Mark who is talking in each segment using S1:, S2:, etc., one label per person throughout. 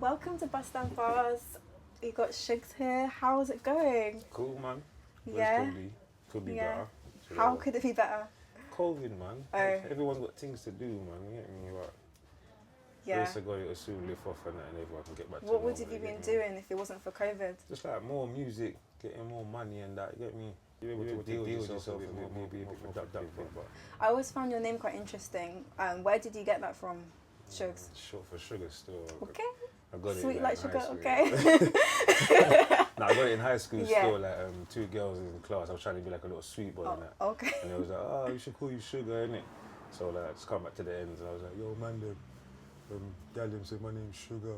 S1: welcome to BusDownBars. You got Sugz here. How's it going?
S2: Cool, man.
S1: Yeah.
S2: Could be better.
S1: How could it be better?
S2: COVID, man.
S1: Oh.
S2: Everyone's got things to do, man. You get me? But
S1: Yeah.
S2: grace of God, it'll soon lift off and everyone can get back to
S1: What
S2: normal.
S1: would have you been doing if it wasn't for COVID?
S2: Just like more music, getting more money and that. You get me? You're able to deal with yourself a bit more, maybe a bit more productive. But
S1: I always found your name quite interesting. Where did you get that from, Sugz?
S2: short for sugar still.
S1: Okay.
S2: I got it
S1: Sweet
S2: in,
S1: like
S2: in
S1: sugar,
S2: high school.
S1: okay.
S2: Nah, I got it in high school
S1: Yeah.
S2: still, like 2 girls in class. I was trying to be like a little sweet boy and that.
S1: Okay.
S2: And they was like, oh, you should call you Sugar, innit? So like, I just come back to the ends and I was like, yo, man, gal them say my name's Sugar.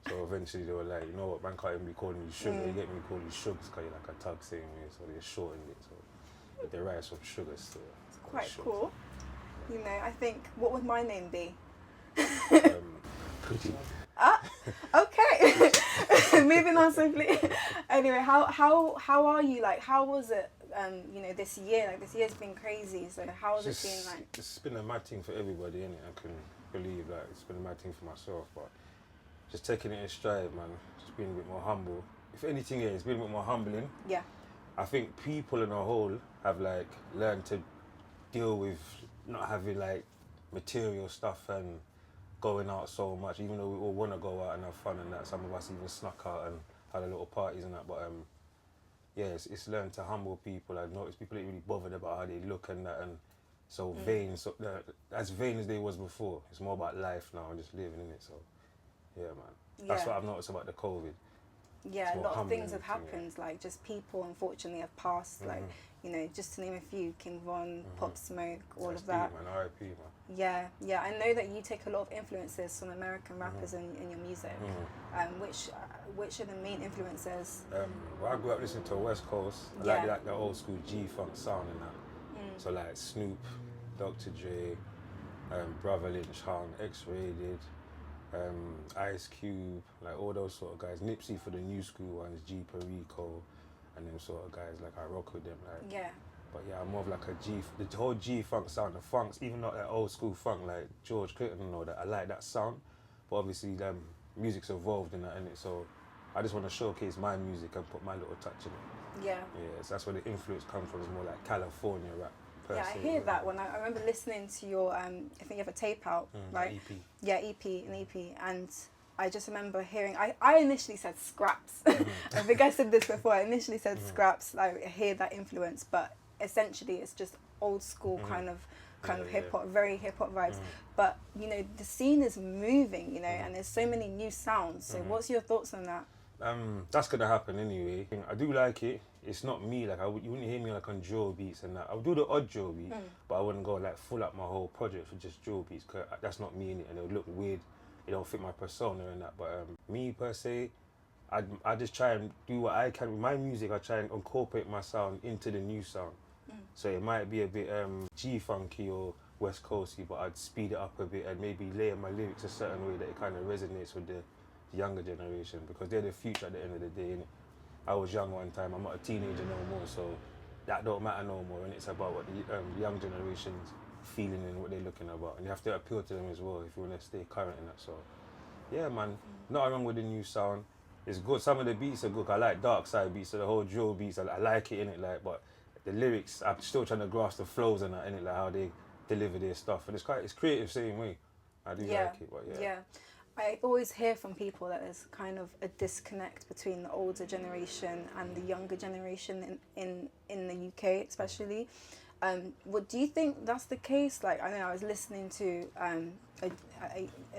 S2: So eventually they were like, you know what, man can't even be calling you Sugar, you get me calling you Sugz because you're like a tug same way, so they shortened it. So but the rise from Sugar still.
S1: It's quite cool. You know, I think, what would my name be?
S2: Pretty.
S1: Okay. Moving on swiftly. Anyway, how are you? Like, how was it? You know, this year. Like, this year's been crazy. So how has it been like?
S2: It's been a mad thing for everybody, innit? I can believe that it's been a mad thing for myself, but just taking it in stride, man. Just being a bit more humble. If anything, yeah, it's been a bit more humbling.
S1: Yeah.
S2: I think people in a whole have like learned to deal with not having like material stuff and going out so much, even though we all want to go out and have fun and that. Some of us even snuck out and had a little parties and that, but yeah, it's learned to humble people. I've noticed people ain't really bothered about how they look and that, and so vain, so as vain as they was before. It's more about life now and just living in it. So yeah, man, that's what I've noticed about the COVID.
S1: Yeah, a lot of things have
S2: humbling,
S1: happened. Like, just people unfortunately have passed. Like, you know, just to name a few, King Von, Pop Smoke, all of that.
S2: Deep, man. R.I.P. man.
S1: Yeah, yeah. I know that you take a lot of influences from American rappers in your music. Which are the main influences?
S2: Well, I grew up listening to West Coast. I like the old school G-Funk sound and that. So like Snoop, Dr. Dre, Brother Lynch, Hung, X-Rated, Ice Cube, like all those sort of guys. Nipsey for the new school ones, G Perico, and them sort of guys. Like I rock with them. Like.
S1: Yeah.
S2: But yeah, I'm more of like the whole G-Funk sound, the funks, even not that old school funk like George Clinton and all that. I like that sound, but obviously music's evolved in that, innit? So I just want to showcase my music and put my little touch in it.
S1: Yeah.
S2: Yeah, so that's where the influence comes from. It's more like California rap.
S1: Yeah, I hear that when I remember listening to your, I think you have a tape out, right?
S2: EP.
S1: Yeah, an EP, and I just remember hearing, I initially said scraps. I think I said this before, I initially said scraps, like, I hear that influence, but essentially it's just old school kind of hip hop, very hip hop vibes. But, you know, the scene is moving, you know, and there's so many new sounds. So what's your thoughts on that?
S2: That's gonna happen anyway. I do like it. It's not me, like you wouldn't hear me like on drill beats and that. I'll do the odd drill beat, but I wouldn't go like full up my whole project for just drill beats, cause that's not me in it, and it would look weird. It don't fit my persona and that. But me per se, I just try and do what I can with my music. I try and incorporate my sound into the new sound. So it might be a bit G-funky or West Coasty, but I'd speed it up a bit and maybe layer my lyrics a certain way that it kind of resonates with the younger generation, because they're the future at the end of the day, innit? I was young one time, I'm not a teenager no more, so that don't matter no more, and it's about what the young generation's feeling and what they're looking about, and you have to appeal to them as well if you want to stay current in that. So yeah, man, nothing wrong with the new sound. It's good. Some of the beats are good. I like dark side beats, so the whole drill beats, I like it, innit? Like, but the lyrics, I'm still trying to grasp the flows and that, innit? Like how they deliver their stuff, and it's creative same way. I do like it, but yeah.
S1: I always hear from people that there's kind of a disconnect between the older generation and the younger generation in the UK especially. What do you think that's the case? Like, I know I was listening to a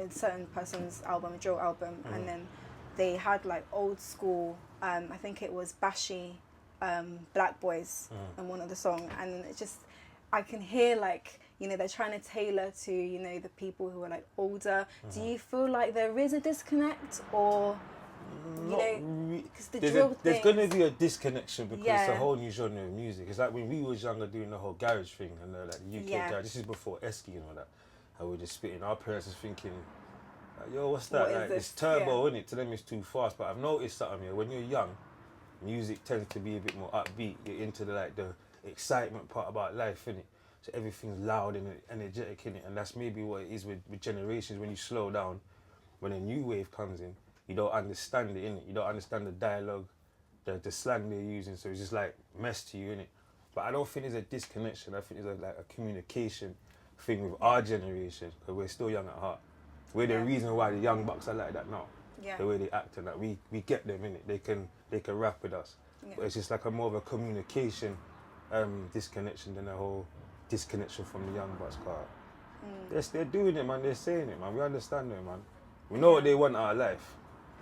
S1: certain person's album, a drill album, and then they had like old school, I think it was Bashy, Black Boys on one of the songs, and it just, I can hear like, you know, they're trying to tailor to, you know, the people who are like older. Do you feel like there is a disconnect, or, you know, because
S2: there's going to be a disconnection because it's a whole new genre of music. It's like when we was younger doing the whole garage thing and like the UK garage. This is before Esky and all that. And we were just spitting. Our parents was thinking, like, yo, what's that? Like, it's turbo, innit? To them it's too fast. But I've noticed something here. When you're young, music tends to be a bit more upbeat. You're into the excitement part about life, innit? So everything's loud and energetic in it, and that's maybe what it is with generations. When you slow down, when a new wave comes in, you don't understand it, innit? You don't understand the dialogue, the slang they're using, so it's just like mess to you, innit? But I don't think there's a disconnection. I think there's like a communication thing with our generation, because we're still young at heart. We're the reason why the young bucks are like that now.
S1: Yeah.
S2: The way they act and that. We get them, innit? They can rap with us.
S1: Yeah.
S2: But it's just like a more of a communication disconnection than a whole disconnection from the young bucks. Yes, they're doing it, man. They're saying it, man. We understand them, man. We know what they want out of life.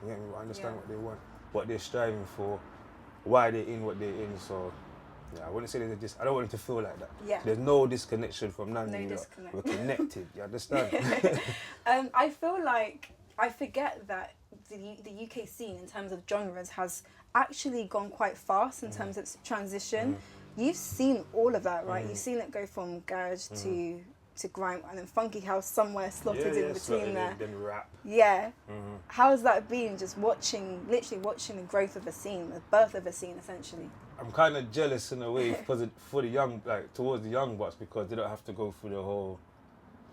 S2: You get me? We understand what they want, what they're striving for, why they're in what they're in. So, yeah, I wouldn't say there's I don't want it to feel like that.
S1: Yeah.
S2: There's no disconnection from none
S1: No
S2: of you.
S1: disconnect.
S2: We're connected. You understand?
S1: I feel like I forget that the UK scene in terms of genres has actually gone quite fast in terms of its transition. You've seen all of that, right? You've seen it go from garage to grime, and then funky house somewhere slotted in between there.
S2: Then rap.
S1: Yeah. How's that been, just literally watching the growth of a scene, the birth of a scene, essentially?
S2: I'm kind of jealous in a way for the young, like towards the young bucks, because they don't have to go through the whole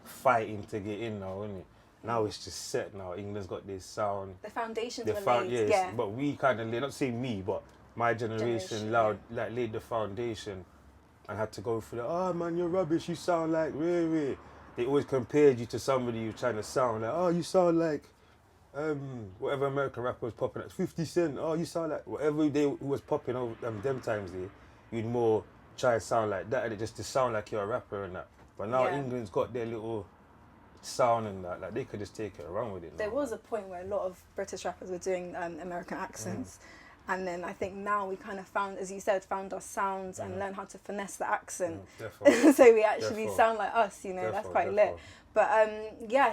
S2: fighting to get in now, innit? Now it's just set now. England's got this sound.
S1: The foundations were laid,
S2: But we kind of laid, not saying me, but my generation laid the foundation and had to go through the, oh man, you're rubbish, you sound like Ray. They always compared you to somebody who's trying to sound like, oh, you sound like whatever American rapper was popping at 50 Cent. Oh, you sound like whatever they was popping over them times there. You'd more try to sound like that, and just to sound like you're a rapper and that. But now England's got their little sound and that, like they could just take it around with it.
S1: There was a point where a lot of British rappers were doing American accents. And then I think now we kind of found, as you said, our sounds and learn how to finesse the accent. So we actually sound like us, you know, that's quite lit. But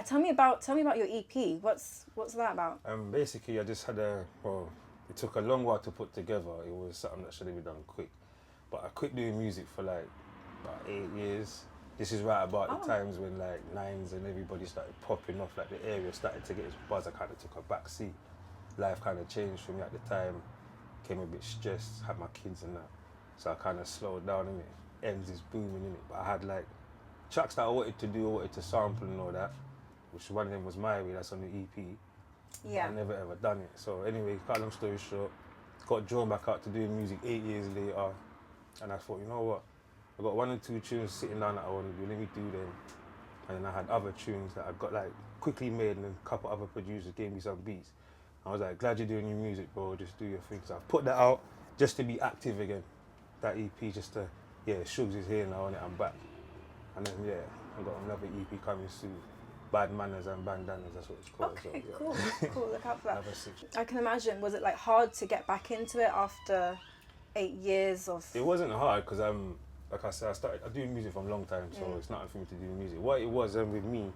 S1: tell me about your EP. What's that about?
S2: Basically I just had it took a long while to put together. It was something that should have been done quick. But I quit doing music for like about 8 years. This is right about the times when like Nines and everybody started popping off, like the area started to get its buzz. I kind of took a back seat. Life kind of changed for me at the time. Came a bit stressed, had my kids and that. So I kind of slowed down, innit? Ends is booming, innit? But I had like tracks that I wanted to do, I wanted to sample and all that, which one of them was My Way, that's on the EP.
S1: Yeah.
S2: I never ever done it. So anyway, cut a long story short, got drawn back out to doing music 8 years later. And I thought, you know what? I got 1 or 2 tunes sitting down that I want to do, let me do them. And then I had other tunes that I got like quickly made, and then a couple other producers gave me some beats. I was like, glad you're doing your music, bro, just do your thing. So I put that out just to be active again. That EP just to, Sugz is here now, and I'm back. And then, I got another EP coming soon. Bad Manners and Bandanas, that's what it's called.
S1: Okay,
S2: so,
S1: cool, look out for that.
S2: Another 6.
S1: I can imagine, was it like hard to get back into it after 8 years of...
S2: It wasn't hard, because like I said, I do music for a long time, so it's nothing for me to do music. What it was with me,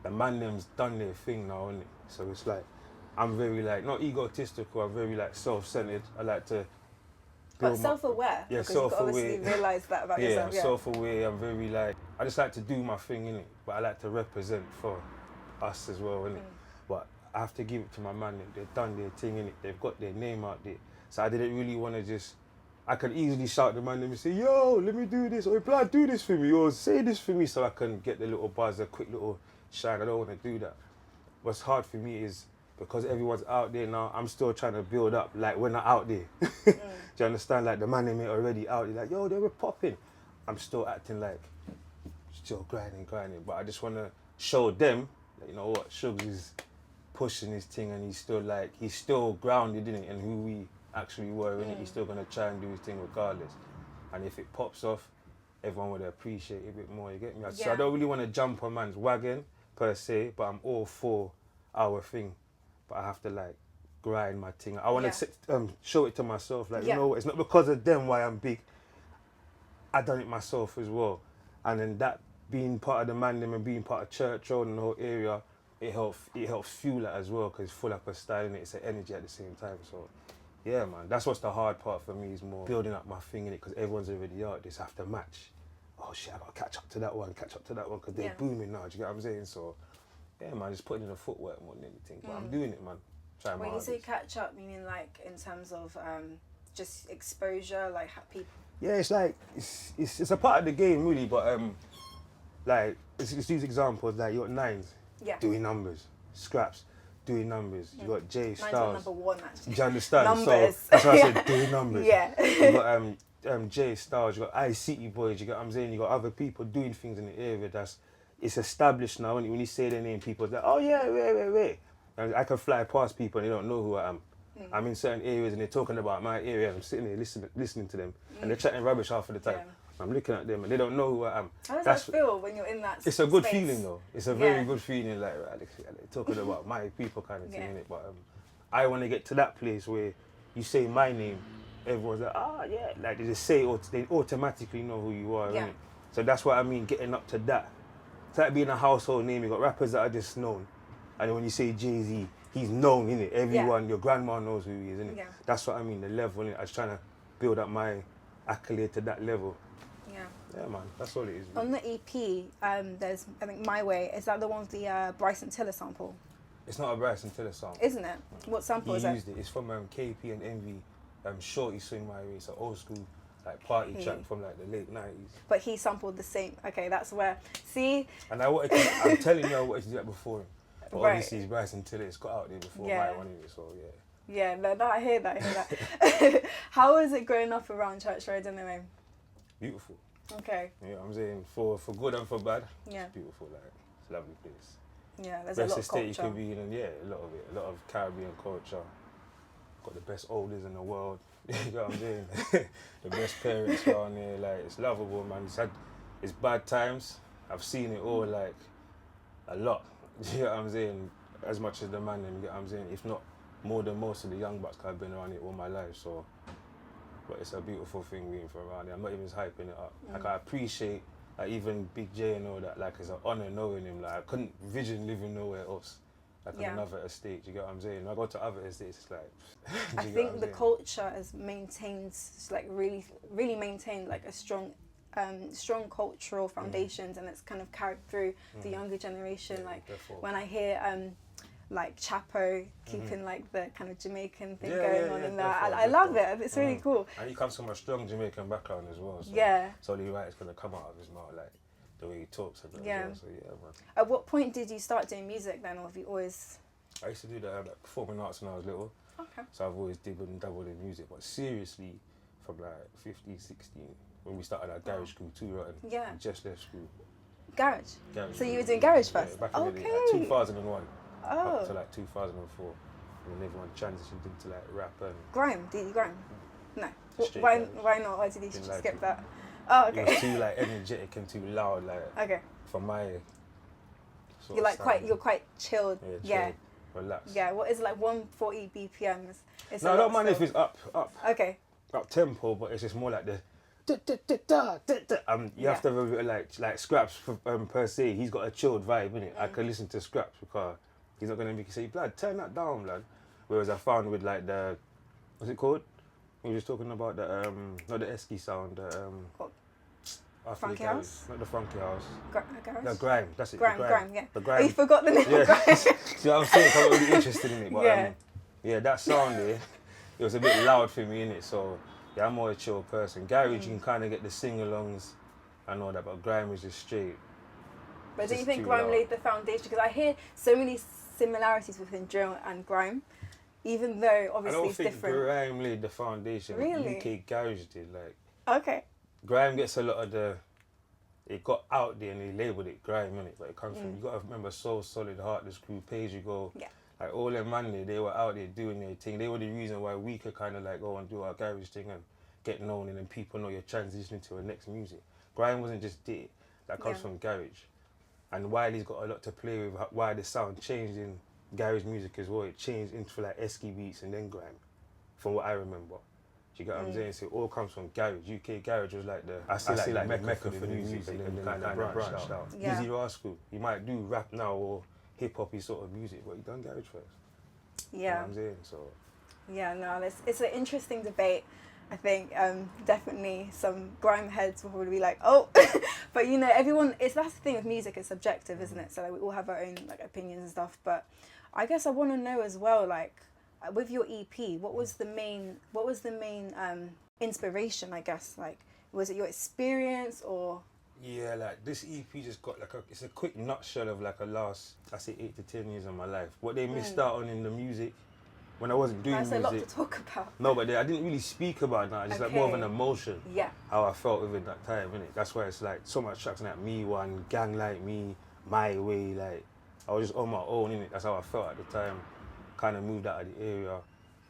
S2: the man them's done their thing now, innit? So it's like, I'm very like, not egotistical, I'm very like self-centered. I like to
S1: But self-aware, because you obviously realise that about yourself.
S2: I'm self-aware, I'm very like, I just like to do my thing, innit? But I like to represent for us as well, innit? But I have to give it to my man, they've done their thing, innit? They've got their name out there. So I didn't really want to just, I could easily shout the man and say, yo, let me do this, or blood, do this for me, or say this for me, so I can get the little buzz, a quick little shine. I don't want to do that. What's hard for me is, because everyone's out there now, I'm still trying to build up, like when I'm out there. Do you understand? Like the man they made already out there, like, yo, they were popping. I'm still acting like, still grinding. But I just want to show them, that, you know what, Sugz is pushing his thing, and he's still grounded in it, and who we actually were in it. He's still going to try and do his thing regardless. And if it pops off, everyone would appreciate it a bit more, you get me? So I don't really want to jump on man's wagon, per se, but I'm all for our thing. But I have to like grind my thing. I want to show it to myself. Like, you know, it's not because of them why I'm big. I done it myself as well. And then that being part of the man them and being part of Church Road and the whole area, it helps fuel it as well, because it's full up of style and it's an energy at the same time. So yeah, man, that's what's the hard part for me, is more building up my thing in it, because everyone's already out. This have to match. Oh shit, I gotta catch up to that one, because they're booming now. Do you get what I'm saying? So yeah, man, just putting in the footwork more than anything. But I'm doing it, man. Trying
S1: when you say catch up, you mean like in terms of just exposure, like people?
S2: Yeah, it's like it's a part of the game, really. But like, let's use examples like your Nines doing numbers, Scraps doing numbers. You got Jay
S1: Mine's
S2: Styles.
S1: number one, actually.
S2: Do you understand?
S1: Numbers.
S2: So that's why I said doing numbers.
S1: Yeah.
S2: You got Jay Styles, you got ICT Boys, you got, I'm saying, you got other people doing things in the area it's established now. When you say their name, people are like, oh yeah, wait. And I can fly past people and they don't know who I am. I'm in certain areas and they're talking about my area and I'm sitting there listening to them and they're chatting rubbish half of the time. Yeah. I'm looking at them and they don't know who I am.
S1: How does that feel when you're in that
S2: It's a good
S1: space?
S2: feeling though. It's a very good feeling, like, right, they're talking about my people kind of thing, innit? But I want to get to that place where you say my name, everyone's like, yeah, like they just say it, they automatically know who you are, innit? So that's what I mean, getting up to that. It's like being a household name. You got rappers that are just known, and then when you say Jay-Z, he's known, innit? Everyone, your grandma knows who he is, innit? That's what I mean, the level, innit? I was trying to build up my accolade to that level. Yeah, man, that's all it is. Man.
S1: On the EP, there's, I think, My Way. Is that the one with the Bryson Tiller sample?
S2: It's not a Bryson Tiller song.
S1: Isn't it? What sample is it?
S2: He used it. It's from KP and Envy. Shorty Swing My Way. It's an old school like party track from like the late 90s.
S1: But he sampled the same. Okay, that's where. See.
S2: And I'm telling you, I wanted to do that before him. But obviously, it's Bryson Tiller. It's got out there before my one in it. So yeah.
S1: Yeah, no, I hear that. How is it growing up around Church Road anyway?
S2: Beautiful.
S1: Okay.
S2: Yeah, I'm saying for good and for bad.
S1: Yeah.
S2: It's beautiful. Like it's a lovely place.
S1: Yeah, there's
S2: best
S1: a lot of
S2: estate
S1: culture.
S2: you can be in, and a lot of it. A lot of Caribbean culture. Got the best olders in the world. You know what I'm saying? The best parents around here. Like it's lovable, man. It's bad times. I've seen it all, like a lot. You know what I'm saying? As much as the man, you get what I'm saying? If not more than most of the young bucks, 'cause I've been around it all my life. So, but it's a beautiful thing being from around here. I'm not even hyping it up. Like I appreciate, like even Big J and all that. Like it's an honor knowing him. Like I couldn't vision living nowhere else. Like on another estate, you get what I'm saying? When I go to other estates, it's like.
S1: I think the culture has maintained, like really maintained like a strong cultural foundations, and it's kind of carried through the younger generation. Like when I hear like Chapo keeping like the kind of Jamaican thing going on in there, I love it. It's really cool.
S2: And he comes from a strong Jamaican background as well. So it's only right it's gonna come out of his mouth, like the way he talks and that as well. So yeah, man.
S1: At what point did you start doing music then, or have you always?
S2: I used to do that like performing arts when I was little.
S1: Okay.
S2: So I've always dabbled and dabbled in music, but seriously, from like 15, 16, when we started our garage school too, right?
S1: Yeah.
S2: We just left school.
S1: Garage.
S2: Garage.
S1: So you were doing garage first.
S2: Back in the day, like 2001. Up to like 2004, and then everyone transitioned into like rap and
S1: grime. Did you grime? No.
S2: Why
S1: not? Why did you skip
S2: like
S1: that? Oh, okay.
S2: It was too like energetic and too loud, like.
S1: Okay.
S2: For my.
S1: You're quite chilled.
S2: Yeah. Chilled, relaxed.
S1: Yeah. What is it, like 140 BPMs?
S2: No, I don't mind if it's up.
S1: Okay.
S2: Up tempo, but it's just more like the. You have to have a bit of like Scraps per se. He's got a chilled vibe, innit? I can listen to Scraps because he's not gonna make you say, "Blood, turn that down, blood." Whereas I found with like the, what's it called? We were just talking about the not the Esky sound,
S1: Funky House?
S2: Not the Funky House.
S1: Garage?
S2: The grime. That's it.
S1: Grime, yeah.
S2: The grime.
S1: Oh, you forgot the name of grime.
S2: See what I'm saying? I'm really interested in it, but that sound there, it was a bit loud for me, innit? So. Yeah, I'm more a chill person. Garage, you can kind of get the sing-alongs and all that, but grime is just straight.
S1: But do you think grime laid the foundation? Because I hear so many similarities between drill and grime, even though obviously it's different.
S2: I don't think grime laid the foundation.
S1: Really?
S2: UK garage did. Like.
S1: Okay.
S2: Grime gets a lot of the. It got out there and they labelled it grime, innit? But it comes from. You got to remember, Soul Solid, Heartless Crew, Page You Go.
S1: Yeah.
S2: Like all them man, they were out there doing their thing. They were the reason why we could kind of like go and do our garage thing and get known, and then people know you're transitioning to the next music. Grime wasn't just there. That comes from garage. And Wiley's got a lot to play with why the sound changed in garage music as well. It changed into like Esky beats and then grime, from what I remember. Do you get what I'm saying? So it all comes from garage. UK garage was like the I say like the mecca for the music and then kind of branched out.
S1: Yeah.
S2: Easy Rascal. You might do rap now or hip-hop-y sort of music, but you done garage first.
S1: Yeah.
S2: You know what I'm saying? So.
S1: Yeah, no, it's an interesting debate. I think definitely some grime heads will probably be like, oh, but you know, that's the thing with music, it's subjective, isn't it? So like, we all have our own like opinions and stuff. But I guess I want to know as well, like with your EP, what was the main inspiration? I guess, like, was it your experience or
S2: Yeah, like this EP just got like it's a quick nutshell of like a last, I say 8 to 10 years of my life. What they missed out on in the music when I wasn't doing
S1: That's
S2: music.
S1: a lot to talk about.
S2: No, but I didn't really speak about that. It's like more of an emotion.
S1: Yeah.
S2: How I felt within that time, innit? That's why it's like so much tracks like Me One, Gang Like Me, My Way, like I was just on my own, innit? That's how I felt at the time. Kind of moved out of the area.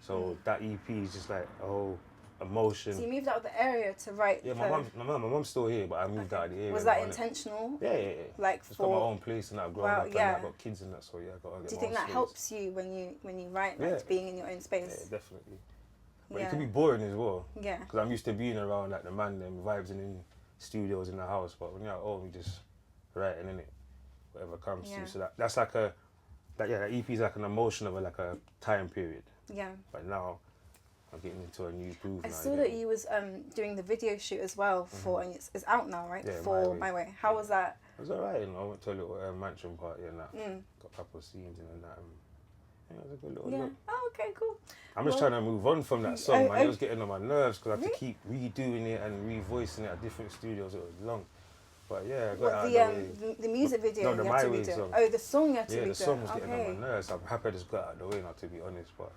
S2: So that EP is just like a whole emotion.
S1: So you moved out of the area to write.
S2: Yeah, my mum's still here, but I moved out of the area.
S1: Was that intentional?
S2: Yeah.
S1: Like
S2: just got my own place and I've grown up and I've got kids and that, so yeah, I got to get.
S1: Do you think that
S2: space.
S1: helps you when you write, like being in your own space?
S2: Yeah, definitely. But it can be boring as well.
S1: Yeah.
S2: Because I'm used to being around like the man, them vibes in studios in the house, but when you're at home, you just writing in it, whatever comes to you. So that's like that EP is like an emotion of like a time period.
S1: Yeah.
S2: But now I'm getting into a new groove.
S1: I saw that you was doing the video shoot as well for, and it's out now, right?
S2: Yeah,
S1: for My Way. How was that?
S2: It was alright, you know. I went to a little mansion party and that. Got a couple of scenes and that. Yeah, it was a good little look.
S1: Oh, okay, cool.
S2: I'm just trying to move on from that song, man. It was getting on my nerves because I had to keep redoing it and revoicing it at different studios. It was long. But yeah, I got out of the way.
S1: The music video
S2: No, the
S1: you had to
S2: My Way
S1: redo.
S2: song.
S1: Oh, the song you had to redo.
S2: Yeah, the song was getting on my nerves. I'm happy I just got out of the way now, to be honest. But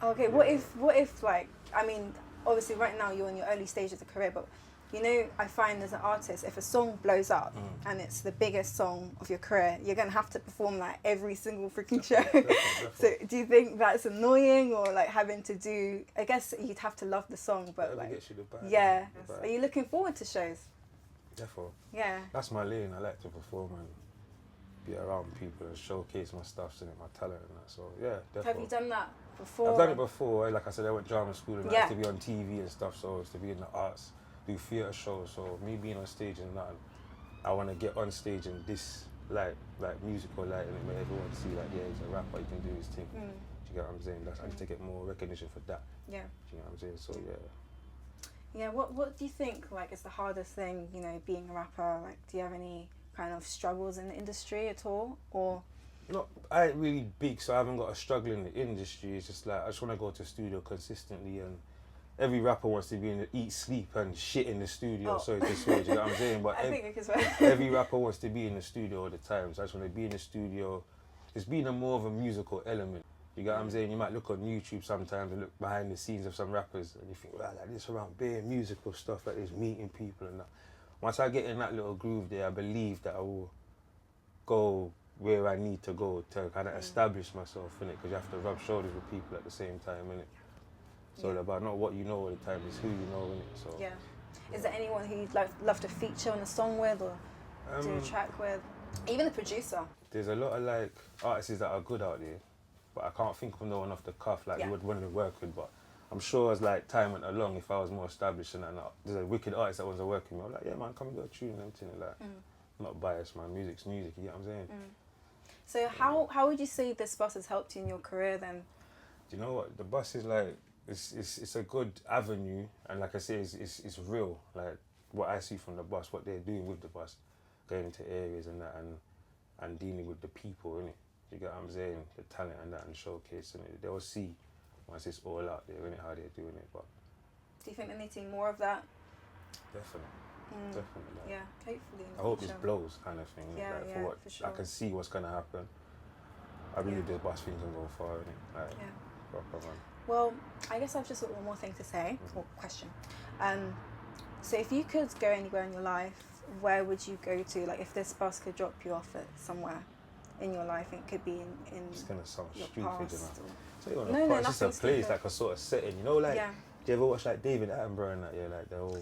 S1: okay, what if like, I mean, obviously right now you're in your early stage of the career, but you know, I find as an artist, if a song blows up and it's the biggest song of your career, you're going to have to perform like every single freaking show.
S2: Definitely.
S1: So do you think that's annoying, or like having to do, I guess you'd have to love the song, but like,
S2: gets you the bag,
S1: yeah.
S2: the bag.
S1: Are you looking forward to shows?
S2: Therefore,
S1: Yeah.
S2: that's my lane. I like to perform and be around people and showcase my stuff and my talent and that. So yeah, definitely.
S1: Have you done that before?
S2: I've done it before. Like I said, I went drama school and I
S1: Yeah.
S2: used to be on TV and stuff. So it's to be in the arts, do theatre shows. So me being on stage and that, I want to get on stage in this like musical light and where everyone see like, yeah, he's a rapper, he can do his thing. Do you get what I'm saying? I need to get more recognition for that.
S1: Yeah.
S2: Do you know what I'm saying? So yeah.
S1: Yeah, what do you think like is the hardest thing, you know, being a rapper? Like, do you have any kind of struggles in the industry at all, or?
S2: No, I ain't really big, so I haven't got a struggle in the industry. It's just like I just want to go to the studio consistently, and every rapper wants to be in the eat, sleep, and shit in the studio. Sorry to swear, do you know what I'm saying? But
S1: I think it can
S2: every rapper wants to be in the studio all the time. So I just want to be in the studio. It's being a more of a musical element. You get what I'm saying? You might look on YouTube sometimes and look behind the scenes of some rappers and you think, well, like this around bare musical stuff, like this, meeting people and that. Once I get in that little groove there, I believe that I will go where I need to go to kind of establish myself in it, because you have to rub shoulders with people at the same time, innit? So it's about not what you know all the time, it's who you know, innit? So,
S1: yeah. Is there anyone who you'd love to feature on a song with or do a track with? Even a producer?
S2: There's a lot of like artists that are good out there, but I can't think of no one off the cuff like you would want to work with. But I'm sure as like time went along, if I was more established and there's a wicked artist that wants to work with me, I'm like, yeah man, come and do a tune and everything like. I'm not biased, man. Music's music, you get what I'm saying?
S1: So how would you say this bus has helped you in your career then?
S2: Do you know what? The bus is like, it's a good avenue, and like I say, it's real. Like what I see from the bus, what they're doing with the bus, going into areas and that, and dealing with the people, innit? You get what I'm saying? The talent and that, and showcasing it. They'll see once it's all out there, innit, how they're doing it. But
S1: do you think they need to see more of that?
S2: Definitely. Definitely. Like,
S1: yeah, hopefully.
S2: I hope this blows, kind of thing.
S1: Yeah,
S2: like,
S1: for sure.
S2: I can see what's gonna happen. I believe the bus thing can go far, innit? Like, proper, man.
S1: Well, I guess I've just got one more thing to say, or question. So if you could go anywhere in your life, where would you go to? Like if this bus could drop you off at somewhere in your life, it could be in
S2: It's gonna sound
S1: your
S2: stupid,
S1: past,
S2: you
S1: or...
S2: know.
S1: No,
S2: it's just a
S1: nothing
S2: place,
S1: stupid.
S2: like a sort of setting, you know, like, do you ever watch like David Attenborough and that, yeah, like they're all...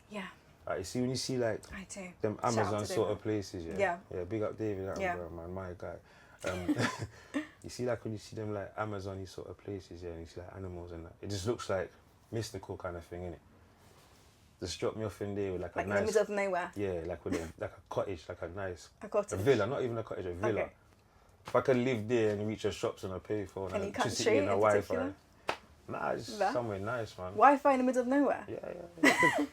S1: Yeah.
S2: Like, you see, when you see like
S1: I do.
S2: them
S1: Shout out
S2: Amazon
S1: to
S2: sort
S1: David.
S2: of places,
S1: Yeah.
S2: Yeah, big up David Attenborough, man, my guy. You see, like when you see them like Amazon-y sort of places, yeah, and you see like animals and that, it just looks like mystical kind of thing, innit? Just drop me off in there with like a
S1: Like
S2: nice...
S1: in the middle of nowhere.
S2: Yeah, like with like a cottage, like a nice...
S1: A cottage.
S2: A villa, not even a cottage, a villa.
S1: Okay.
S2: If I could live there and reach your shops and a payphone and
S1: Any
S2: electricity
S1: country
S2: and a
S1: in
S2: Wi-Fi.
S1: particular?
S2: Nah, just
S1: Nah.
S2: somewhere nice, man.
S1: Wi-Fi in the middle of nowhere?
S2: Yeah.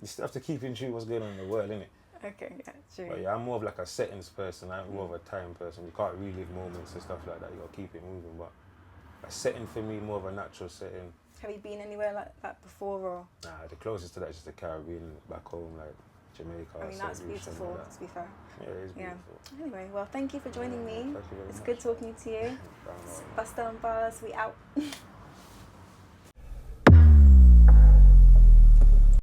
S2: You still have to keep in tune what's going on in the world, innit?
S1: Okay, yeah, true.
S2: But yeah, I'm more of like a settings person. I'm more of a time person. You can't relive moments and stuff like that. You gotta keep it moving. But a setting for me, more of a natural setting.
S1: Have you been anywhere like that before, or?
S2: Nah, the closest to that is just the Caribbean, back home, like Jamaica.
S1: I mean,
S2: St.
S1: that's
S2: Lucia and
S1: beautiful,
S2: all that.
S1: to be fair.
S2: Yeah, it is beautiful.
S1: Anyway, well, thank you for joining me.
S2: Thank you very
S1: It's
S2: much.
S1: good talking to you.
S2: Down
S1: BusDownBars, we out.